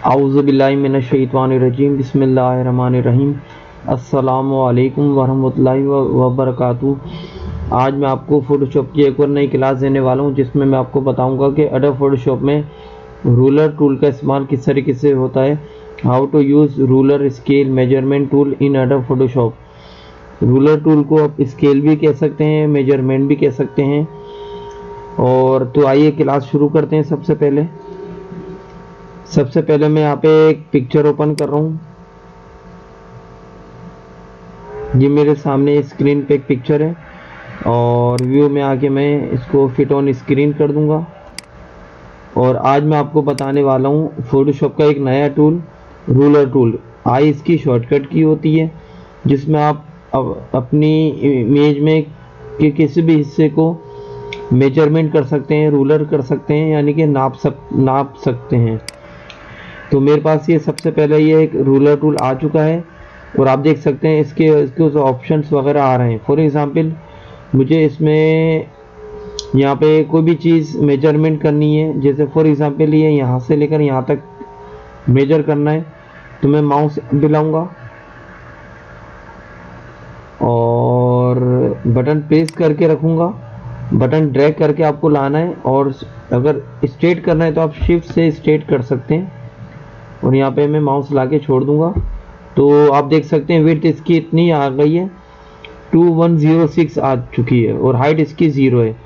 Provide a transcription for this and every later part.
आऊज़ुबिल्लाहि मिनश्शैतानिर्रजीम बिस्मिल्लाहिर्रहमानिर्रहीम। अस्सलामु अलैकुम वरहमतुल्लाहि वबरकातुहू। आज मैं आपको फ़ोटोशॉप की एक और नई क्लास देने वाला हूं, जिसमें मैं आपको बताऊंगा कि एडोब फ़ोटोशॉप में रूलर टूल का इस्तेमाल किस तरीके से होता है। How to use ruler scale measurement tool in Adobe Photoshop. Ruler tool को आप स्केल भी कह सकते हैं, मेजरमेंट भी कह सकते हैं। और तो आइए क्लास शुरू करते हैं। सबसे पहले मैं यहाँ पे एक पिक्चर ओपन कर रहा हूँ। ये मेरे सामने स्क्रीन पे एक पिक्चर है और व्यू में आके मैं इसको फिट ऑन स्क्रीन कर दूंगा। और आज मैं आपको बताने वाला हूँ फोटोशॉप का एक नया टूल, रूलर टूल। आई इसकी शॉर्टकट की होती है, जिसमें आप अपनी इमेज में के किसी भी हिस्से को मेजरमेंट कर सकते हैं, रूलर कर सकते हैं, यानी कि नाप सकते हैं। तो मेरे पास ये सबसे पहले ये एक रूलर टूल आ चुका है और आप देख सकते हैं इसके ऑप्शंस वगैरह आ रहे हैं। फॉर एग्जांपल मुझे इसमें यहाँ पे कोई भी चीज़ मेजरमेंट करनी है, जैसे फॉर एग्जांपल ये यहाँ से लेकर यहाँ तक मेजर करना है, तो मैं माउस हिलाऊंगा और बटन प्रेस करके रखूँगा। बटन ड्रैग करके आपको लाना है और अगर स्ट्रेट करना है तो आप शिफ्ट से स्ट्रेट कर सकते हैं। और यहाँ पे मैं माउस लाके छोड़ दूंगा तो आप देख सकते हैं विड्थ इसकी इतनी आ गई है, 2106 आ चुकी है और हाइट इसकी 0 है।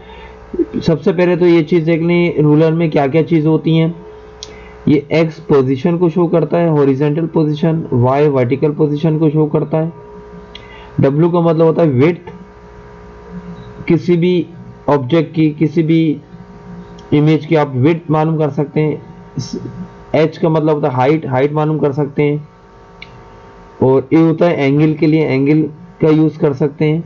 सबसे पहले तो ये चीज़ देख लें रूलर में क्या क्या चीज़ होती हैं। ये एक्स पोजीशन को शो करता है, horizontal position, Y vertical position को शो करता है। डब्ल्यू का मतलब होता है विड्थ, किसी भी ऑब्जेक्ट की, किसी भी इमेज की आप विड्थ मालूम कर सकते हैं। एच का मतलब होता है हाइट मालूम कर सकते हैं। और ए होता है एंगल, के लिए एंगल का यूज कर सकते हैं।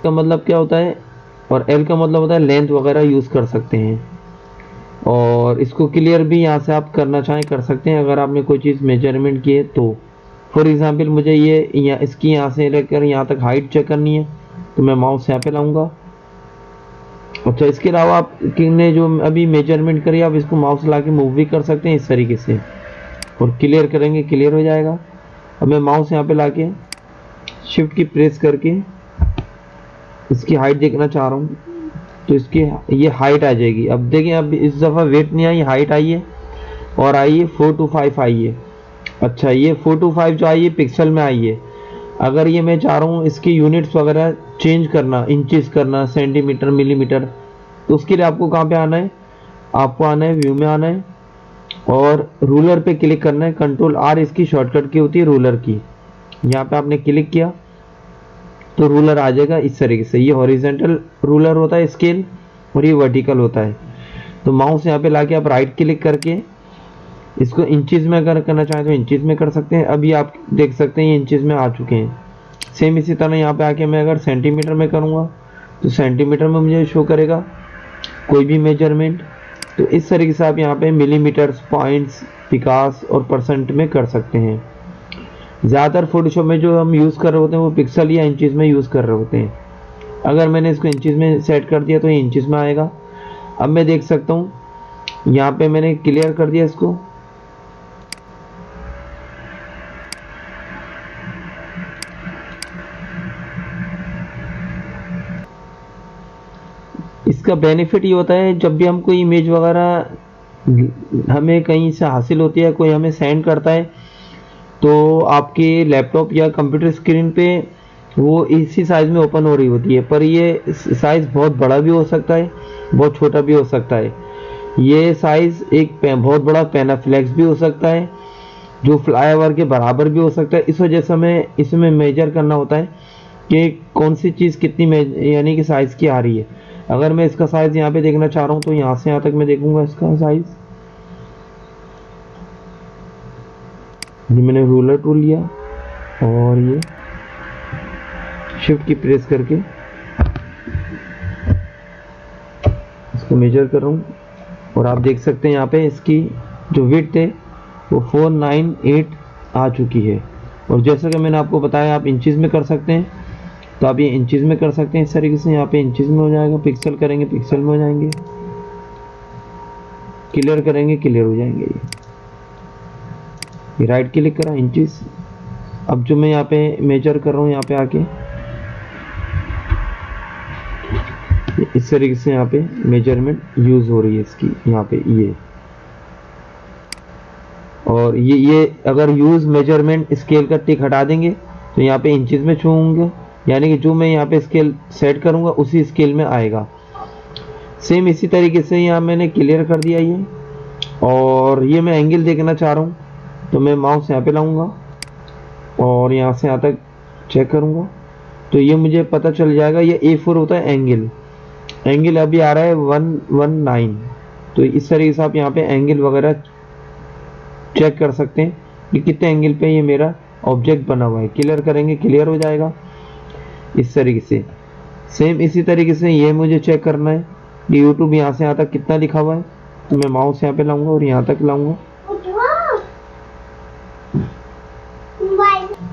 का मतलब क्या होता है, और एल का मतलब होता है लेंथ वगैरह यूज कर सकते हैं। और इसको क्लियर भी यहाँ से आप करना चाहें कर सकते हैं, अगर आपने कोई चीज़ मेजरमेंट की है तो। फॉर एग्जांपल मुझे ये इसकी यहाँ से लेकर यहाँ तक हाइट चेक करनी है, तो मैं माउस यहाँ पे लाऊंगा। अच्छा, इसके अलावा आप ने जो अभी मेजरमेंट करी, आप इसको माउस ला के मूव भी कर सकते हैं इस तरीके से, और क्लियर करेंगे क्लियर हो जाएगा। अब मैं माउस यहाँ पे लाके शिफ्ट की प्रेस करके इसकी हाइट देखना चाह रहा हूँ, तो इसकी ये हाइट आ जाएगी। अब देखिए, अब इस दफ़ा वेट नहीं आई, हाइट आई है और आई है 425 आई है। अच्छा, ये 425 जो आई है पिक्सल में आई है। अगर ये मैं चाह रहा हूँ इसकी यूनिट्स वगैरह चेंज करना, इंचेस करना, सेंटीमीटर, मिलीमीटर, तो उसके लिए आपको कहाँ पे आना है, आपको आना है व्यू में आना है और रूलर पे क्लिक करना है। कंट्रोल आर इसकी शॉर्टकट की होती है रूलर की। यहाँ पे आपने क्लिक किया तो रूलर आ जाएगा इस तरीके से। ये हॉरिजॉन्टल रूलर होता है स्केल और ये वर्टिकल होता है। तो माउस यहाँ पे लाके आप राइट क्लिक करके इसको इंचेस में अगर करना चाहें तो इंचेस में कर सकते हैं। अभी आप देख सकते हैं ये इंचेस में आ चुके हैं। सेम इसी तरह यहाँ पे आके मैं अगर सेंटीमीटर में करूँगा तो सेंटीमीटर में मुझे शो करेगा कोई भी मेजरमेंट। तो इस तरीके से आप यहाँ पे मिलीमीटर्स, पॉइंट्स, पिकास और परसेंट में कर सकते हैं। ज़्यादातर फोटोशॉप में जो हम यूज़ कर रहे होते हैं वो पिक्सल या इंचेस में यूज़ कर रहे होते हैं। अगर मैंने इसको इंचेस में सेट कर दिया तो ये इंचेस में आएगा। अब मैं देख सकता हूँ यहाँ पे मैंने क्लियर कर दिया इसको। इसका बेनिफिट ये होता है, जब भी हम कोई इमेज वगैरह हमें कहीं से हासिल होती है, कोई हमें सेंड करता है, तो आपके लैपटॉप या कंप्यूटर स्क्रीन पे वो इसी साइज़ में ओपन हो रही होती है। पर ये साइज़ बहुत बड़ा भी हो सकता है, बहुत छोटा भी हो सकता है। ये साइज़ एक बहुत बड़ा पैनाफ्लेक्स भी हो सकता है, जो फ्लाईओवर के बराबर भी हो सकता है। इस वजह से हमें इसमें मेजर करना होता है कि कौन सी चीज़ कितनी यानी कि साइज़ की आ रही है। अगर मैं इसका साइज़ यहाँ पे देखना चाह रहा हूँ तो यहाँ से यहाँ तक मैं देखूंगा इसका साइज़। ये मैंने रूलर टूल लिया और ये शिफ्ट की प्रेस करके इसको मेजर कर रहा हूँ और आप देख सकते हैं यहाँ पे इसकी जो विड्थ है वो 498 आ चुकी है। और जैसा कि मैंने आपको बताया आप इंचेस में कर सकते हैं, तो आप ये इंचेस में कर सकते हैं इस तरीके से। यहाँ पे इंचेस में हो जाएगा, पिक्सल करेंगे पिक्सल में हो जाएंगे। क्लियर करेंगे क्लियर हो जाएंगे ये राइट क्लिक करा इंचेस। अब जो मैं यहाँ पे मेजर कर रहा हूँ यहाँ पे आके इस तरीके से यहाँ पे मेजरमेंट यूज हो रही है इसकी यहाँ पे ये। और ये अगर यूज मेजरमेंट स्केल का टिक हटा देंगे तो यहाँ पे इंचेस में छूंगे, यानी कि जो मैं यहाँ पे स्केल सेट करूँगा उसी स्केल में आएगा। सेम इसी तरीके से यहाँ मैंने क्लियर कर दिया ये। और ये मैं एंगल देखना चाह रहा हूँ तो मैं माउस यहाँ पे लाऊंगा और यहाँ से यहाँ तक चेक करूँगा तो ये मुझे पता चल जाएगा। ये A4 होता है एंगल, एंगल अभी आ रहा है 119। तो इस तरीके से आप यहाँ पे एंगल वगैरह चेक कर सकते हैं कि कितने एंगल पे ये मेरा ऑब्जेक्ट बना हुआ है। क्लियर करेंगे क्लियर हो जाएगा इस तरीके से। सेम इसी तरीके से ये मुझे चेक करना है कि यूट्यूब यहाँ से यहाँ तक कितना लिखा हुआ है। तो मैं माउस यहाँ पे लाऊंगा और यहाँ तक लाऊंगा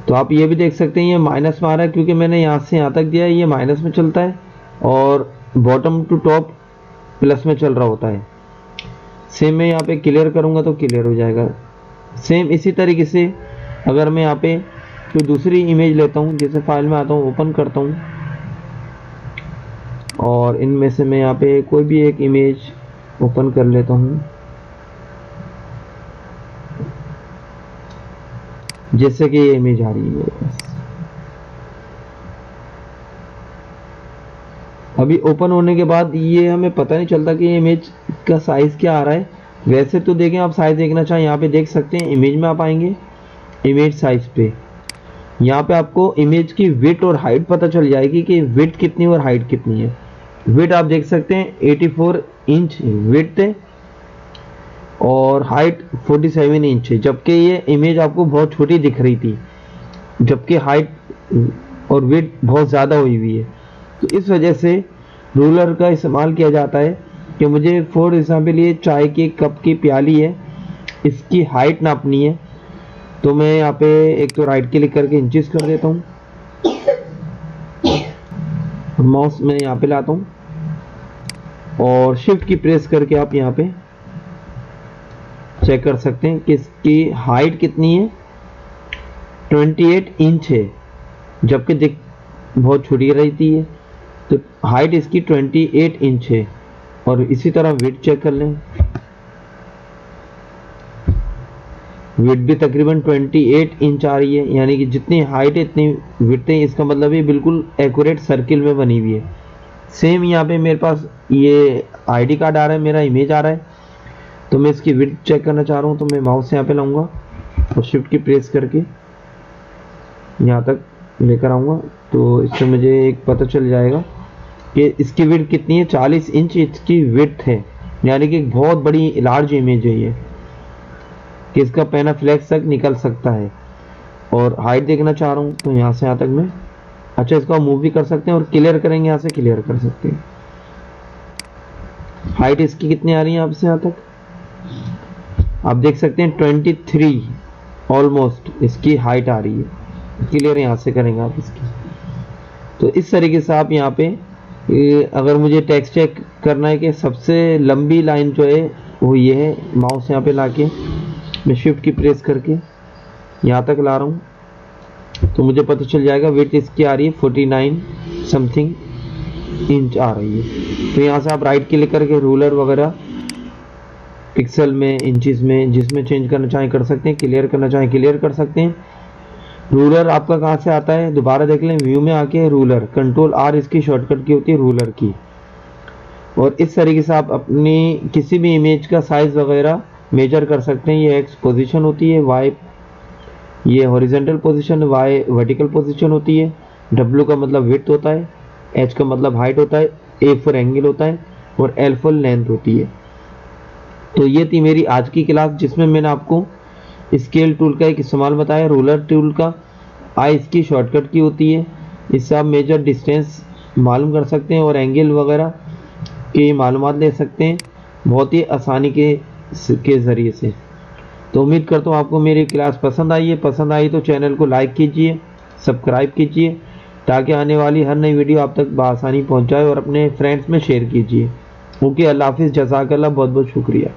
तो आप ये भी देख सकते हैं ये माइनस में आ रहा है क्योंकि मैंने यहाँ से यहाँ तक दिया है, ये माइनस में चलता है और बॉटम टू टॉप प्लस में चल रहा होता है। सेम मैं यहाँ पे क्लियर करूँगा तो क्लियर हो जाएगा। सेम इसी तरीके से अगर मैं यहाँ पे कोई दूसरी इमेज लेता हूँ, जैसे फाइल में आता हूँ ओपन करता हूँ और इनमें से मैं यहाँ पे कोई भी एक इमेज ओपन कर लेता हूँ, जैसे कि ये इमेज आ रही है मेरे पास। अभी ओपन होने के बाद ये हमें पता नहीं चलता कि ये इमेज का साइज क्या आ रहा है। वैसे तो देखें, आप साइज देखना चाहें यहाँ पे देख सकते हैं। इमेज में आप आएंगे, इमेज साइज पे यहाँ पे आपको इमेज की विड्थ और हाइट पता चल जाएगी कि विड्थ कितनी और हाइट कितनी है। विड्थ आप देख सकते हैं 84 इंच विड्थ है और हाइट 47 इंच है, जबकि ये इमेज आपको बहुत छोटी दिख रही थी, जबकि हाइट और विड्थ बहुत ज़्यादा हुई हुई है। तो इस वजह से रूलर का इस्तेमाल किया जाता है कि मुझे फॉर एग्जाम्पल ये चाय के कप की प्याली है, इसकी हाइट नापनी है। तो मैं यहाँ पे एक तो राइट क्लिक करके इंचेस कर देता हूँ, माउस में यहाँ पे लाता हूँ और शिफ्ट की प्रेस करके आप यहाँ पे चेक कर सकते हैं कि इसकी हाइट कितनी है। 28 इंच है, जबकि दिख बहुत छोटी रहती है। तो हाइट इसकी 28 इंच है। और इसी तरह विड्थ चेक कर लें, विड्थ भी तकरीबन 28 इंच आ रही है, यानी कि जितनी हाइट है इतनी विड्थ है। इसका मतलब ये बिल्कुल एक्यूरेट सर्किल में बनी हुई है। सेम यहाँ पे मेरे पास ये आईडी कार्ड आ रहा है, मेरा इमेज आ रहा है, तो मैं इसकी विड्थ चेक करना चाह रहा हूँ। तो मैं माउस यहाँ पे लाऊंगा और शिफ्ट की प्रेस करके यहाँ तक लेकर आऊँगा तो इससे मुझे एक पता चल जाएगा कि इसकी विड्थ कितनी है। 40 इंच इसकी विड्थ है, यानी कि बहुत बड़ी लार्ज इमेज है ये, कि इसका पैनाफ्लेक्स तक निकल सकता है। और हाइट देखना चाह रहा हूँ तो यहाँ से यहाँ तक मैं अच्छा इसका मूव भी कर सकते हैं और क्लियर करेंगे, यहाँ से क्लियर कर सकते हैं। हाइट इसकी कितनी आ रही है आपसे यहाँ तक आप देख सकते हैं 23 ऑलमोस्ट इसकी हाइट आ रही है। क्लियर यहाँ से करेंगे आप इसकी। तो इस तरीके से आप यहाँ पे अगर मुझे टेक्स्ट चेक करना है कि सबसे लंबी लाइन जो है वो ये है, माउस यहाँ पे लाके मैं शिफ्ट की प्रेस करके यहाँ तक ला रहा हूँ तो मुझे पता चल जाएगा विड्थ इसकी आ रही है 49 समथिंग इंच आ रही है। तो यहाँ से आप राइट क्लिक करके रूलर वगैरह पिक्सल में, इंचेस में, जिसमें चेंज करना चाहें कर सकते हैं, क्लियर करना चाहें क्लियर कर सकते हैं। रूलर आपका कहाँ से आता है दोबारा देख लें, व्यू में आके रूलर, कंट्रोल R इसकी शॉर्टकट की होती है रूलर की। और इस तरीके से आप अपनी किसी भी इमेज का साइज वगैरह मेजर कर सकते हैं। ये एक्स पोजीशन होती है, वाई ये horizontal position, Y vertical position होती है, W का मतलब विड्थ होता है, H का मतलब हाइट होता है, A फॉर एंगल होता है और L फॉर लेंथ होती है। तो ये थी मेरी आज की क्लास जिसमें मैंने आपको स्केल टूल का एक इस्तेमाल बताया, रूलर टूल का I इसकी शॉर्टकट की होती है, इससे आप मेजर डिस्टेंस मालूम कर सकते हैं और एंगल वगैरह की मालूमात ले सकते हैं बहुत ही आसानी के ज़रिए से। तो उम्मीद करता हूँ आपको मेरी क्लास पसंद आई है। पसंद आई तो चैनल को लाइक कीजिए, सब्सक्राइब कीजिए ताकि आने वाली हर नई वीडियो आप तक बआसानी पहुँचाए और अपने फ्रेंड्स में शेयर कीजिए। ओके, अल्लाह हाफिज़, जज़ाकल्लाह, बहुत बहुत शुक्रिया।